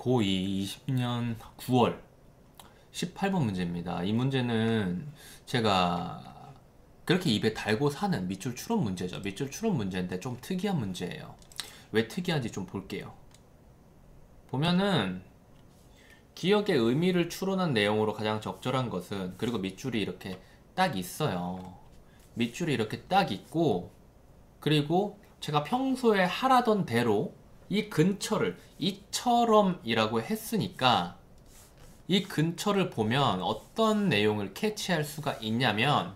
고2 20년 9월 18번 문제입니다. 이 문제는 제가 그렇게 입에 달고 사는 밑줄 추론 문제죠. 밑줄 추론 문제인데 좀 특이한 문제예요. 왜 특이한지 좀 볼게요. 보면은 기억의 의미를 추론한 내용으로 가장 적절한 것은, 그리고 밑줄이 이렇게 딱 있어요. 밑줄이 이렇게 딱 있고, 그리고 제가 평소에 하라던 대로 이 근처를 이처럼이라고 했으니까 이 근처를 보면 어떤 내용을 캐치할 수가 있냐면,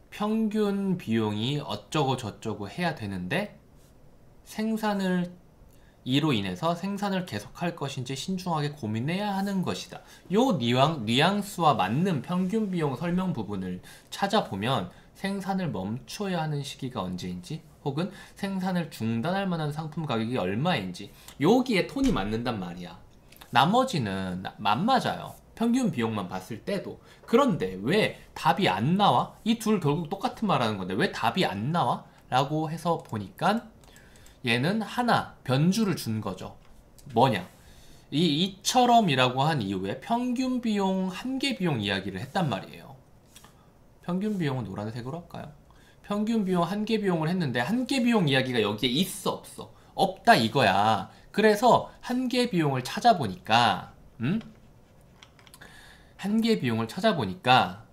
평균 비용이 어쩌고 저쩌고 해야 되는데 이로 인해서 생산을 계속할 것인지 신중하게 고민해야 하는 것이다. 요 뉘앙스와 맞는 평균 비용 설명 부분을 찾아보면 생산을 멈춰야 하는 시기가 언제인지, 혹은 생산을 중단할 만한 상품 가격이 얼마인지, 여기에 톤이 맞는단 말이야. 나머지는 안 맞아요. 평균 비용만 봤을 때도. 그런데 왜 답이 안 나와? 이 둘 결국 똑같은 말 하는 건데 왜 답이 안 나와? 라고 해서 보니까 얘는 하나 변주를 준 거죠. 뭐냐? 이처럼이라고 한 이후에 평균 비용, 한계 비용 이야기를 했단 말이에요. 평균 비용은 노란색으로 할까요? 평균 비용, 한계 비용을 했는데 한계 비용 이야기가 여기에 있어 없어? 없다 이거야. 그래서 한계 비용을 찾아보니까 한계 비용을 찾아보니까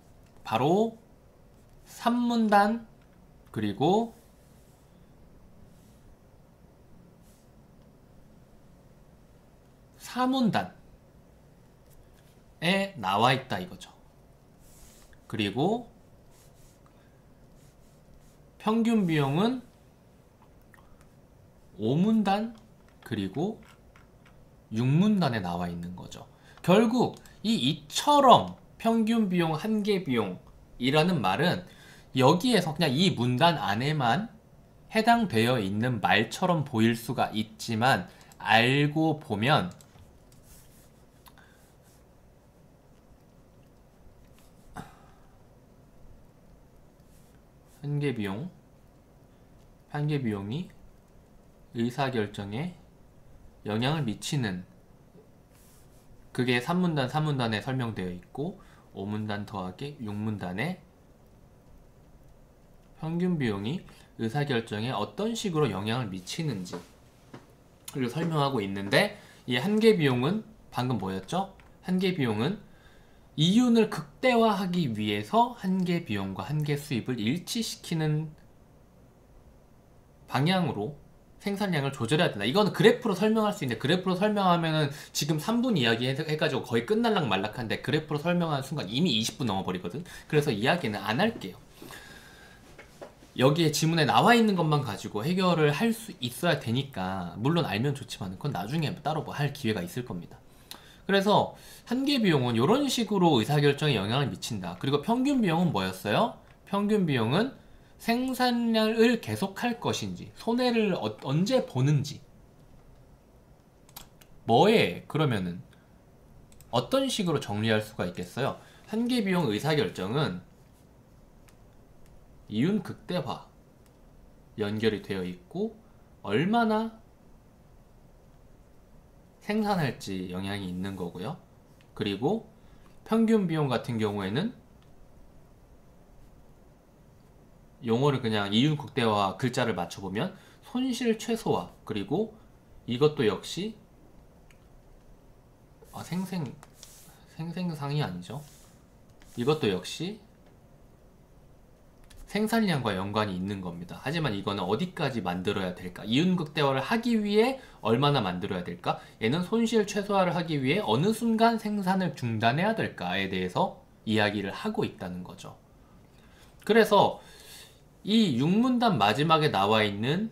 바로 3문단 그리고 4문단에 나와 있다 이거죠. 그리고 평균 비용은 5문단 그리고 6문단에 나와 있는 거죠. 결국 이처럼 평균 비용, 한계 비용이라는 말은 여기에서 그냥 이 문단 안에만 해당되어 있는 말처럼 보일 수가 있지만, 알고 보면 한계 비용이 의사결정에 영향을 미치는, 그게 3문단, 4문단에 설명되어 있고 5문단 더하기 6문단에 평균 비용이 의사결정에 어떤 식으로 영향을 미치는지 를 설명하고 있는데, 이 한계 비용은 방금 뭐였죠? 한계 비용은 이윤을 극대화하기 위해서 한계 비용과 한계 수입을 일치시키는 방향으로 생산량을 조절해야 된다. 이거는 그래프로 설명할 수 있는데, 그래프로 설명하면은 지금 3분 이야기 해가지고 거의 끝날락 말락한데, 그래프로 설명하는 순간 이미 20분 넘어버리거든. 그래서 이야기는 안 할게요. 여기에 지문에 나와 있는 것만 가지고 해결을 할 수 있어야 되니까, 물론 알면 좋지만 그건 나중에 따로 뭐 할 기회가 있을 겁니다. 그래서 한계 비용은 이런 식으로 의사결정에 영향을 미친다. 그리고 평균 비용은 뭐였어요? 평균 비용은 생산량을 계속할 것인지, 손해를 언제 보는지, 그러면은 어떤 식으로 정리할 수가 있겠어요? 한계 비용 의사결정은 이윤 극대화 연결이 되어 있고, 얼마나 생산할지 영향이 있는 거고요. 그리고 평균 비용 같은 경우에는 용어를 그냥 이윤 극대화 글자를 맞춰보면 손실 최소화, 그리고 이것도 역시 생생상이 아니죠. 이것도 역시 생산량과 연관이 있는 겁니다. 하지만 이거는 어디까지 만들어야 될까? 이윤 극대화를 하기 위해 얼마나 만들어야 될까? 얘는 손실 최소화를 하기 위해 어느 순간 생산을 중단해야 될까에 대해서 이야기를 하고 있다는 거죠. 그래서 이 6문단 마지막에 나와 있는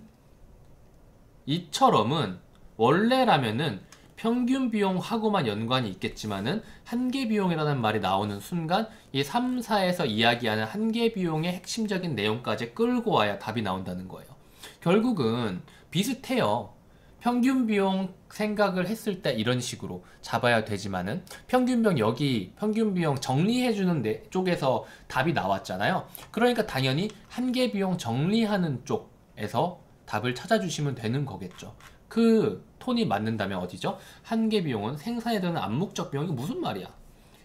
이처럼은 원래라면은 평균 비용하고만 연관이 있겠지만은 한계 비용이라는 말이 나오는 순간 이 3, 4에서 이야기하는 한계 비용의 핵심적인 내용까지 끌고 와야 답이 나온다는 거예요. 결국은 비슷해요. 평균 비용 생각을 했을 때 이런 식으로 잡아야 되지만은, 평균 비용 정리해주는 쪽에서 답이 나왔잖아요. 그러니까 당연히 한계 비용 정리하는 쪽에서 답을 찾아주시면 되는 거겠죠. 그 톤이 맞는다면 어디죠? 한계 비용은 생산에 드는 암묵적 비용이 무슨 말이야?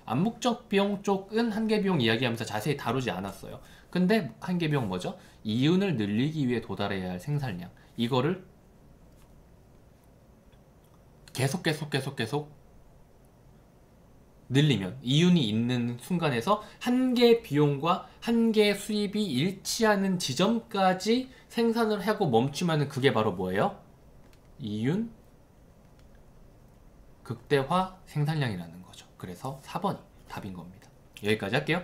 암묵적 비용 쪽은 한계 비용 이야기하면서 자세히 다루지 않았어요. 근데 한계 비용 뭐죠? 이윤을 늘리기 위해 도달해야 할 생산량. 이거를 계속 늘리면 이윤이 있는 순간에서 한계 비용과 한계 수입이 일치하는 지점까지 생산을 하고 멈추면 그게 바로 뭐예요? 이윤 극대화 생산량이라는 거죠. 그래서 4번이 답인 겁니다. 여기까지 할게요.